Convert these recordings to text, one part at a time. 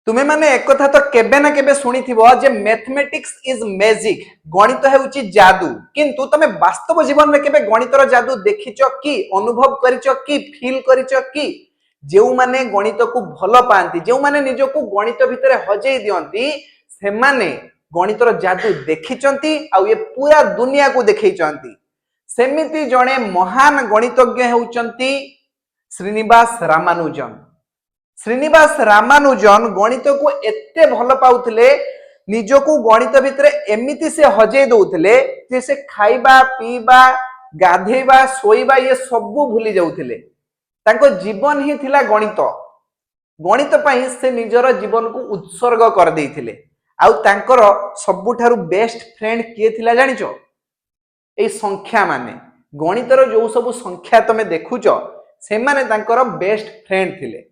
तुमे माने एक कथा तो केबे ना केबे सुनी थिबो जे मैथमेटिक्स इज मैजिक, गणित हेउची जादू। किंतु तमे वास्तव जीवन में केबे गणितर जादू देखिचो कि अनुभव करिचो कि फील करिचो कि जेउ माने गणित को भलो पांती, जेउ माने निजो को गणित भितरे हजेई दियंती, से माने गणितर जादू देखिचंती आ ये पूरा दुनिया को देखैचंती। सेमिति जणे महान गणितज्ञ हेउचंती श्रीनिवास रामानुजन। श्रीनिवास रामानुजन गणित को एते भल पाउथिले, निजको गणित भितरे एमिति से हजेई दउथिले जे से खाइबा पीबा गाधेबा सोइबा ये सब भूली जाउथिले। तांको जीवन ही थिला गणित। गणित पई से निजर जीवन को उत्सर्ग कर देइथिले। आउ तांकर सबुठारु बेस्ट फ्रेंड किए थिला जानिचो? ए संख्या माने गणितर जो सब संख्या तमे देखुचो से माने तांकर बेस्ट फ्रेंड थिले।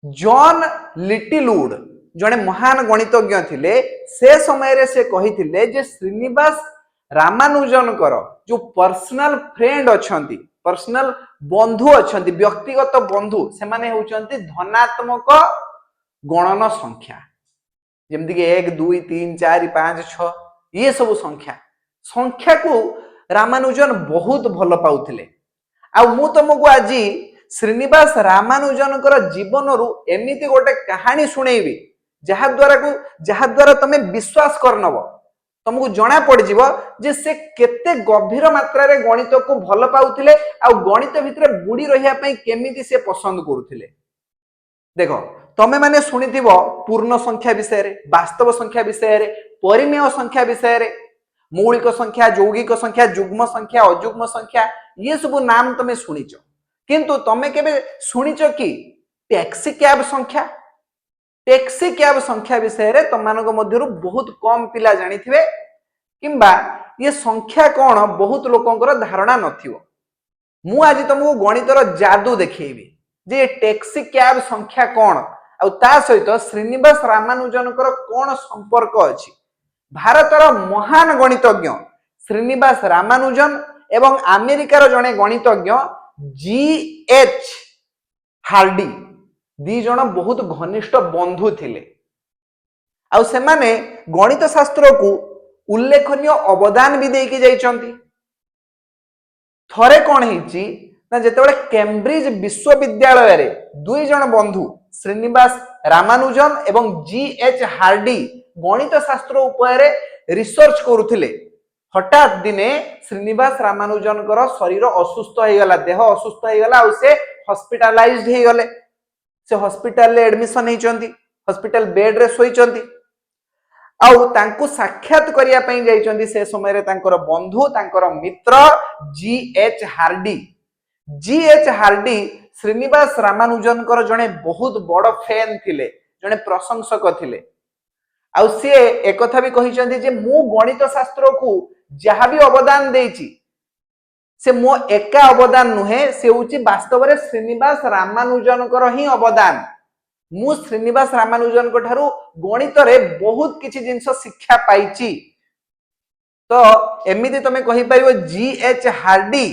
जॉन लिटिलवुड जने महान गणितज्ञ थिले, से समय रे से कहिथिले जे श्रीनिवास रामानुजन कर जो पर्सनल फ्रेंड अछंती, पर्सनल बंधु अछंती, व्यक्तिगत बंधु, से माने होचंती धनात्मक गणन संख्या। जेमति कि 1 2 3 4 5 6 ये सब संख्या को रामानुजन बहुत भल पाउथिले। आ मु तुमको आज श्रीनिवास रामानुजन जीवन रु एमिति गोटे कहानी सुनेबी जहा द्वारा तमे विश्वास करनब, तुमको जना पड़ जिवो जे से केते गभीर मात्रा रे गणित को भल पाउथिले आ गणित भितरे बुड़ी रहिया पई केमिति से पसंद करूथिले। देखो तमे माने सुनिथिबो पूर्ण संख्या विषय रे, वास्तव संख्या विषय रे, परिमेय संख्या विषय रे, मौलिक संख्या, यौगिक संख्या, युग्म संख्या, अयुग्म संख्या, ये सब नाम तमे सुनिचो। किंतु तमे केबे सुनिचो कि टैक्सी कैब संख्या? टैक्सी कैब संख्या विषय रे तमानक मध्यरु बहुत कम पिला जानिथिबे, किंबा ये संख्या कोन बहुत लोकंकर धारणा नथिबो। मु आज तुमको गणितर जादू देखैबी जे टैक्सी कैब संख्या कोन आ ता सहित श्रीनिवास रामानुजनकर कोन संपर्क अछि। भारतर महान गणितज्ञ श्रीनिवास रामानुजन एवं अमेरिकार जने गणितज्ञ जी.एच. हार्डी दी जन बहुत घनिष्ठ बंधु थिले। आउ से माने गणित शास्त्र को उल्लेखनीय अवदान भी देके जाइचंती। थरे कोन हिची ना जेतेबेले कैम्ब्रिज विश्वविद्यालय रे दुई जन बंधु श्रीनिवास रामानुजन एवं जी.एच. हार्डी गणित शास्त्र उपरे रिसर्च करुथिले, हठात दिने श्रीनिवास रामानुजन शरीर असुस्थ हो गला, देह असुस्थ हो गला, से हॉस्पिटलाइज्ड हो गले। से हॉस्पिटल रे एडमिशन हेचंती, हॉस्पिटल बेड रे सोइचंती। आउ तांको साक्षात करिया पई जाइचंती से समय रे तांकर बंधु, तांकर मित्र G H. Hardy. G H. Hardy Srinivas Ramanujan जने बहुत बड़ फैन थिले, जने प्रशंसक थिले। आउ से एक कथा भी कहिचंती जे मु गणित शास्त्र को जहा भी अवदान देइची से मो एका अवदान नुहे, से होची वास्तव रे श्रीनिवास रामानुजन ही अवदान। मु श्रीनिवास रामानुजन को ठारू गणित रे बहुत किछि जिंस शिक्षा पाइची। तो एमिति तमे कहि परिबो जी.एच. हार्डी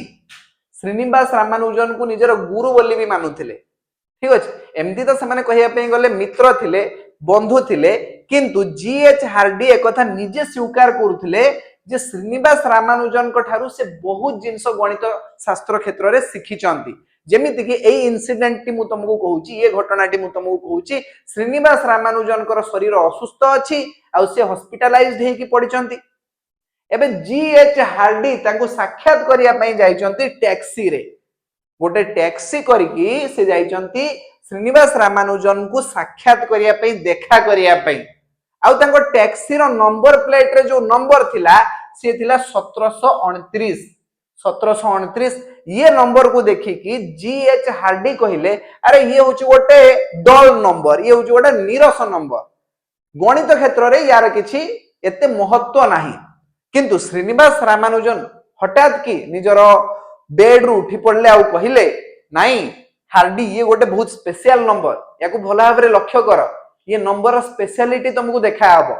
श्रीनिवास रामानुजन को निजर गुरु बोली भी मानुथिले। ठीक अछि, एमिति तो समाने कहिया पे गले मित्र थिले, बंधु थिले, किंतु जी.एच. हार्डी एक कथा निजे स्वीकार करुथिले जे श्रीनिवास रामानुजन को ठारू से बहुत जिंस गणित शास्त्र क्षेत्र रे सिखिचंती। जेमिति कि एई इंसिडेंट टी मु तुमको कहूची, ये घटनाटी मु तुमको कहूची, श्रीनिवास रामानुजन शरीर असुस्थ अछि आ से हॉस्पिटलाइज्ड हेकी पडिचंती। एबे जी.एच. हार्डी तांको साक्षात करिया पई जाइचंती टैक्सी रे। गोटे टैक्सी करिकी से जाइचंती श्रीनिवास रामानुजन को साक्षात करिया पई, देखा करिया पई। आउ तांको टैक्सी रो नंबर प्लेट रे जो नंबर थिला से थिला 1729। 1729 ये नंबर को देखी कि जी.एच. हार्डी कहिले अरे ये होची गोटे डल नंबर, ये होची गोटे नीरस नंबर, गणित क्षेत्र रे यार किछि एते महत्व नाही। किंतु श्रीनिवास रामानुजन हठात कि निजर बेड रु उठी पड़ले आउ कहिले नाही हार्डी ये गोटे बहुत स्पेशल नंबर, याकू भला भाबरे लक्ष्य कर, ये नंबर स्पेशलिटी तुमको देखा हबो।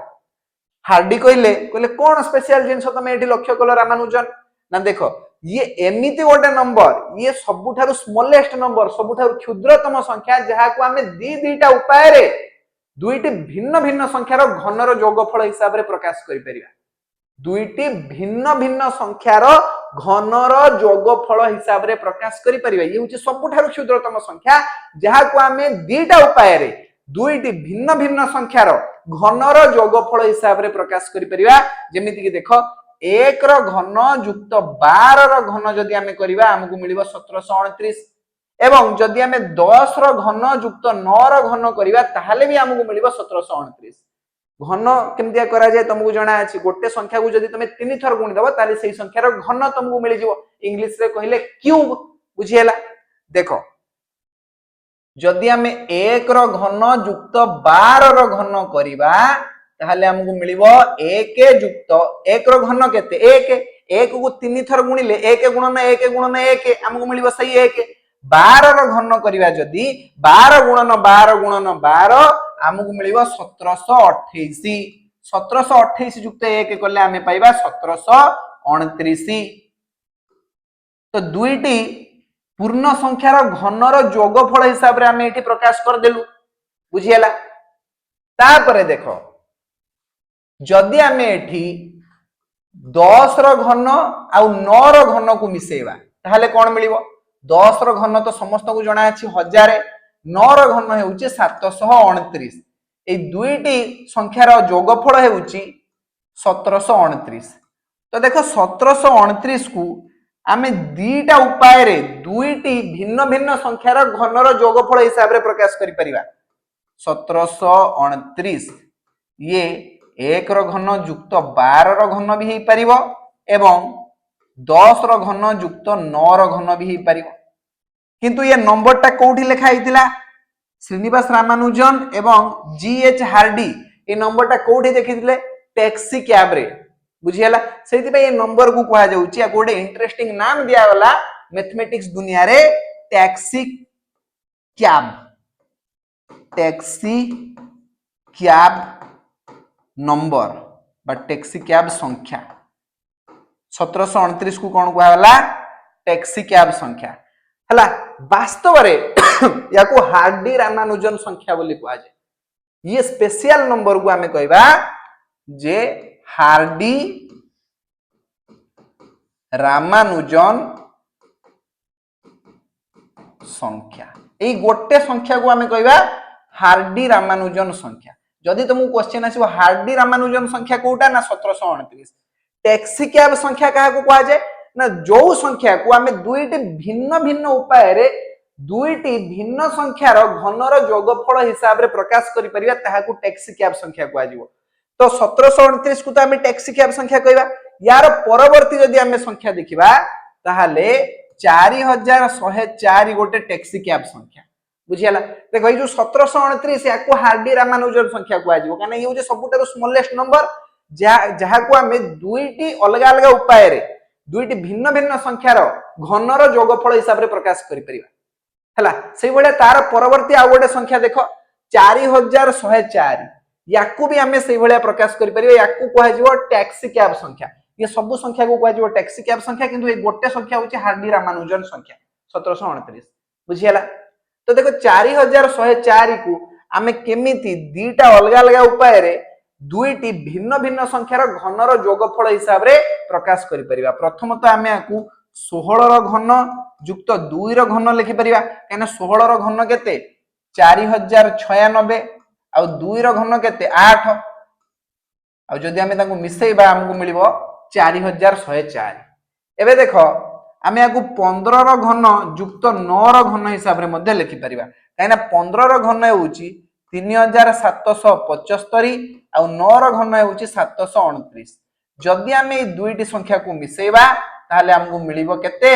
हार्डी कहिले कोन स्पेशल जिंस तमे एठी लक्ष्य कलो रामानुजन ना? देखो ये एमिति गोटे नंबर ये सबुठारु स्मॉलेस्ट नंबर सबुठारु क्षुद्रतम संख्या जहाँ को आमे दीटा उपाय रे दुईटी भिन्न भिन्न संख्यार घनर योगफल हिसाब रे प्रकाश करि परिबा दुईटी भिन्न भिन्न संख्यार घनर योगफल हिसाब रे प्रकाश करि परिबा ये होची सबुठारु क्षुद्रतम संख्या जहाँ को आमे दीटा उपाय रे दुईटी भिन्न भिन्न संख्यार घनर योगफल हिसाब रे प्रकाश करि परिबा जेमिति कि देखो 1 रो घन युक्त 12 रो घन जदि आमे करिबा हमकु मिलिबो 1729 एवं जदि आमे 10 रो घन युक्त 9 रो घन करिबा ताहाले भी हमकु मिलिबो 1729 घन केमतिया करा जाय तुमको जणा अछि गोटे संख्या को जदि तुमे 3 थर गुणी दबो ताले सेही संख्यार घन तुमको मिलि जिवो इंग्लिश रे कहिले क्यूब बुझियला देखो जदि आमे 1 रो घन युक्त 12 रो घन करिबा ताहले हमकु मिलिबो 1 युक्त 1 रो घन केते 1 को 3 थर गुणिले 1 गुणन 1 गुणन 1 हमकु मिलिबो सही 1 12 रो घन करिबा जदि 12 गुणन 12 हमकु मिलिबो 1728 1728 युक्त 1 करले हमें पाइबा 1729 तो दुईटी पूर्ण संख्यार घनर योगफल हिसाब रे हमें एठी प्रकाश कर देलु बुझियला तापरे देखो जदि आमे एठी 10 रो घन आ 9 रो घन को मिसेबा ताहले कोन मिलिबो 10 रो घन तो समस्त को जणा अछि 1000 9 रो घन हेउची 729 ए दुईटी संख्यार योगफल हेउची 1729 तो देखो 1729 को आमे दीटा उपाय रे दुईटी भिन्न भिन्न संख्यार घनर योगफल हिसाब रे प्रकाश करि परिबा 1729 ये 1 रो घन युक्त 12 रो घन भी हेई परिबो एवं 10 रो घन युक्त 9 रो घन भी हेई परिबो किंतु ये नंबर टा कोठी लिखा हितिला श्रीनिवास रामानुजन एवं जीएच हार्डी ए नंबर टा कोठी देखिथिले टैक्सी कैब रे बुझियला सेति पे ये नंबर को कहा जाउची आ गोटे इंटरेस्टिंग नाम दिया वाला मैथमेटिक्स दुनिया रे टैक्सी कैब नंबर बा टैक्सी कैब संख्या 1729 को कौन कहला टैक्सी कैब संख्या हला वास्तव रे या को हार्डी रामानुजन संख्या बोली कहा जाय ये स्पेशल नंबर को हमें कहबा जे हार्डी रामानुजन संख्या ए गोटे संख्या को हमें कहबा हार्डी रामानुजन संख्या जदि तुमको क्वेश्चन आसीबो हार्डी रामानुजन संख्या कोटा ना 1729 टैक्सी कैब संख्या काहा को कहा जाय ना जो संख्या को हमें दुईटी भिन्न भिन्न उपाय रे दुईटी भिन्न संख्यार घनर योगफल हिसाब रे प्रकाश करि परिबा ताहा को टैक्सी कैब संख्या कहा जिवो तो 1729 को तो हमें टैक्सी कैब संख्या कहबा यार परवर्ती जदि हमें संख्या देखिबा ताहाले 4104 गोटे टैक्सी कैब संख्या बुझियला देखो जो 1729 याको हार्डी रामानुजन संख्या को आजिवो काना ये जो सबुटारो स्मॉलेस्ट नंबर जहा को हमें दुईटी अलग अलग उपाय रे दुईटी भिन्न भिन्न संख्यार घनर योगफल हिसाब रे प्रकाश करि परिबा हला सेही बळे तार परवर्ती आ गोटे संख्या देखो 4104 याकू भी हमें सेही बळे प्रकाश करि परिबा याकू को आजिवो टैक्सी कैब संख्या ये सब संख्या को आजिवो टैक्सी कैब संख्या किंतु ए गोटे संख्या होची हार्डी रामानुजन संख्या 1729 बुझियला तो देखो 4104 को आमे केमिति दीटा अलग अलग उपाय रे दुईटी भिन्न भिन्न संख्यार घनर योगफल हिसाब रे प्रकाश करि परिबा प्रथमतः आमे आकु 16 रो घन युक्त 2 रो घन लिखि परिबा काना 16 रो घन केते 4096 आ 2 रो घन केते 8 आ जदि आमे ताकू मिसेइबा हमकु मिलिबो 4104 एबे देखो आमे आकु 15 रो घन युक्त 9 रो घन हिसाब रे मध्ये लिखि परिबा काना 15 रो घन होउची 3775 आ 9 रो घन होउची 729 जदि आमे ए दुईटी संख्या को मिसेइबा ताहले हमकु मिलिबो केते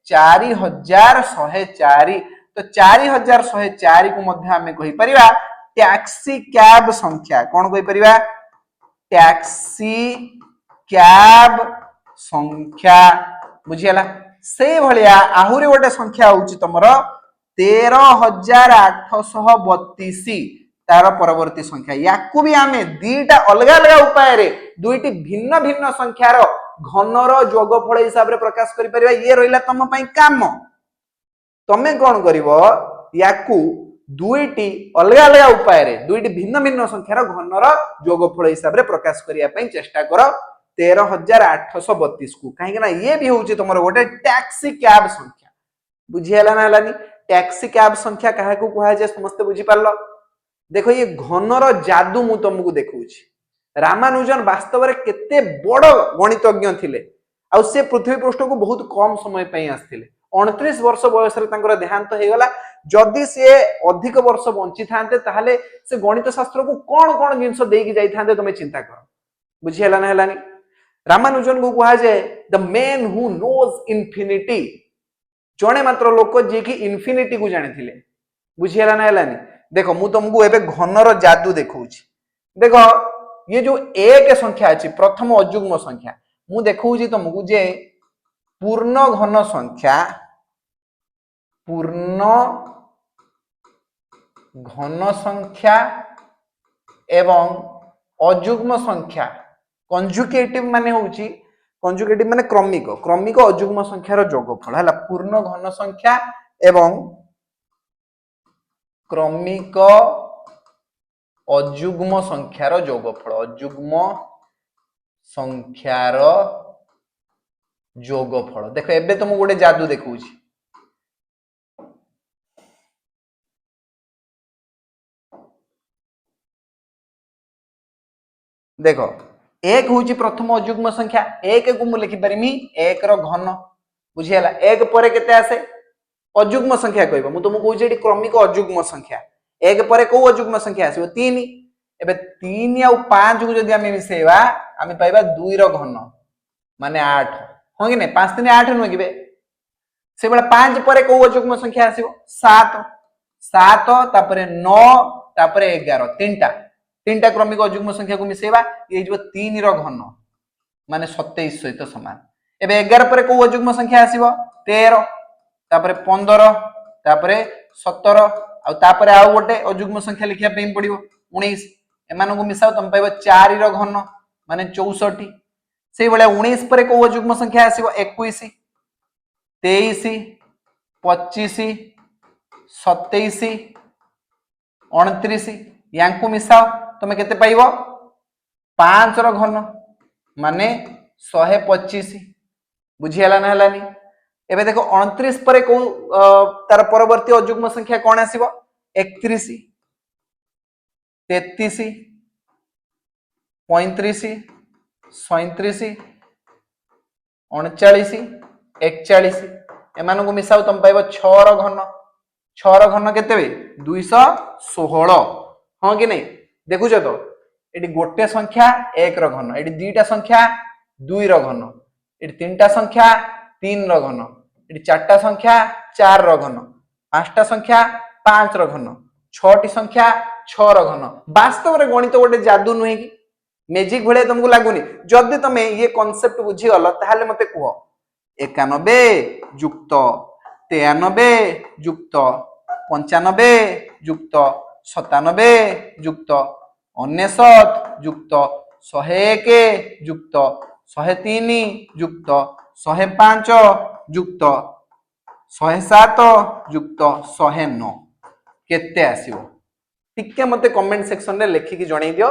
4104 तो 4104 को मध्ये आमे कहि परिबा टैक्सी कैब संख्या कोन कहि परिबा टैक्सी कैब संख्या बुझियला से भलिया आहुरी गोटे संख्या होउची तमरो 13832 तार परवर्ती संख्या याकू भी आमे दीटा अलग अलग उपाय रे दुईटी भिन्न भिन्न संख्यार घनर जोगफल हिसाब रे प्रकाश करि परिबा ये रहिला तम पई काम तमे कोन करिवो याकू दुईटी अलग अलग उपाय रे दुईटी भिन्न भिन्न संख्यार घनर जोगफल हिसाब रे प्रकाश करिया पई चेष्टा करो 13,832 को कहीं ना ये भी होची तुमर गोटे टैक्सी कैब संख्या बुझी हला ना हलानी टैक्सी कैब संख्या काहे को कहा जे समस्त बुझी पारलो देखो ये घनर जादू मु तुमको देखौची रामानुजन वास्तव रे केते बड़ गणितज्ञ थिले आ से पृथ्वी पृष्ठ को बहुत कम समय पई आस्थिले 29 वर्ष बयस रे तांकर देहांत हे गला जदि से अधिक वर्ष बंची थांते ताहले से गणित शास्त्र को कोन कोन जिंस देकी जाई थांते तुमे चिंता करो बुझी हला ना हलानी रामानुजन को कहा जाए the man who knows infinity जणे मात्र लोक जे कि इन्फिनिटी को जाने थिले बुझी हला ना हलानी देखो मु तुमको एबे घनर जादू देखौची देखो ये जो एक संख्या अछि प्रथम अयुग्म संख्या मु देखौची तुमको जे पूर्ण घन संख्या एवं अयुग्म संख्या कंजुगेटिव माने होची कंजुगेटिव माने क्रमिक अयुग्म संख्यार जोगफल हला पूर्ण घन संख्या एवं क्रमिक अयुग्म संख्यार जोगफल अयुग्म संख्यार जोगफल देखो एबे तुम गोटे जादू देखौची देखो एक हूँ प्रथम अयुग्म संख्या एक को मुझे लिखिपारि एक घन बुझीगला एक पर केते आसे अयुग्म संख्या कहब मुझे तुमको कहूँ क्रमिक अयुग्म संख्या एक पर कौ अयुग्म संख्या आसो 3 एबे 3 आ 5 को जदि आमे मिसेबा आमे पाइबा 2 रो घन माने 8 हो कि नहीं 5 3 8 नुह कि से बेला 5 पर कौ अयुग्म संख्या आसो 7 7 तापर 9 तापर 11 तीनटा क्रमिक अयुग्म संख्या को मिसेबा ये जो 3 रो घन माने 27 सहित समान एबे 11 पर को अयुग्म संख्या आसीबो 13 तापर 15 तापर 17 आ तापर आ गोटे अयुग्म संख्या लिखिया पेम पड़िबो 19 एमान को मिसाओ तुम पाइबो 4 रो घन माने 64 से बेला 19 पर को अयुग्म संख्या आसीबो 21 23 25 27 29 यांको मिसाओ तुम केते पाइबो 5 रो घन माने 125 बुझियाला ना हलानी एबे देखो 29 पर को तार परवर्ती अयुग्म संख्या कोन आसीबो 31 33 35 37 39 41 एमान को मिसाओ तुम पाइबो 6 रो घन केते बे 216 हां कि नहीं देखुछ तो एटी गोटे संख्या 1 रो घन एटी दुईटा संख्या 2 रो घन एटी तीनटा संख्या 3 रो घन एटी चारटा संख्या 4 रो घन पांचटा संख्या 5 रो घन छटी संख्या 6 रो घन वास्तव रे गणित गोटे जादू नुहे कि मैजिक भले तुमको लागुनी जदि तमे ये कांसेप्ट बुझी गल ताहाले मते कहो 91 युक्त 93 युक्त 95 युक्त 97 युक्त 99 युक्त 101 युक्त 103 युक्त 105 युक्त 107 युक्त 109 केते आसीबो टिके मते कमेंट सेक्शन रे लेखिकी जणाई दियो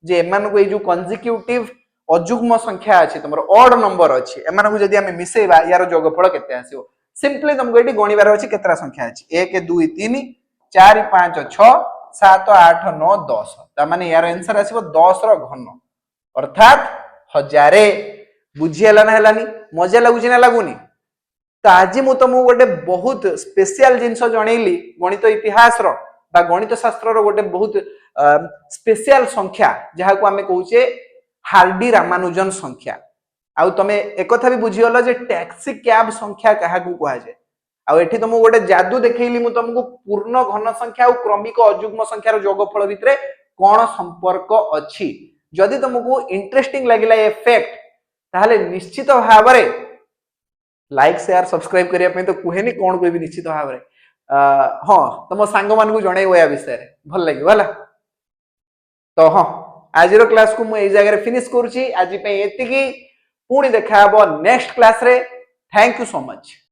जे एमान को ए जो कंसेक्यूटिव अयुग्म संख्या अछि तमरो ऑड नंबर अछि एमान को जदि हम मिसेबा यार जोगफल केते आसीबो सिंपली तुमको एटी गणिबार अछि केतरा संख्या अछि 1 2 3 4 5 6 7 8 9 10 ता माने यार आंसर आसीबो 10 रो घन अर्थात 1000 बुझियला ना हलानी मजा लागुची ना लागुनी तो आज मु तुमको गोटे बहुत स्पेशल जिनस जणैली गणित इतिहास रो बा गणित शास्त्र रो गोटे बहुत स्पेशल संख्या जहा को हमें कहूचे हार्डी रामानुजन संख्या आउ तमे एक कथा भी बुझियलो जे टैक्सी कैब संख्या कहा को कहा जाय आउ एठी तुमको गोटे जादू देखैली मु तुमको पूर्ण घन संख्या और क्रमिक अयुग्म संख्यार जोगफल भितरे कोन संपर्क अछि जदि तुमको इंटरेस्टिंग लागिला ए फैक्ट ताहले निश्चित भाबरे लाइक शेयर सब्सक्राइब करिया पे तो कुहेनी कोन कोइ भी निश्चित भाबरे हां तुम सांग मान को जणै ओया विषय रे भल लागि वाला तो हां आज रो क्लास को मु ए जगह रे फिनिश करूची आज पे एतिकी पुणी देखा नेक्स्ट क्लास रे थैंक यू सो मच।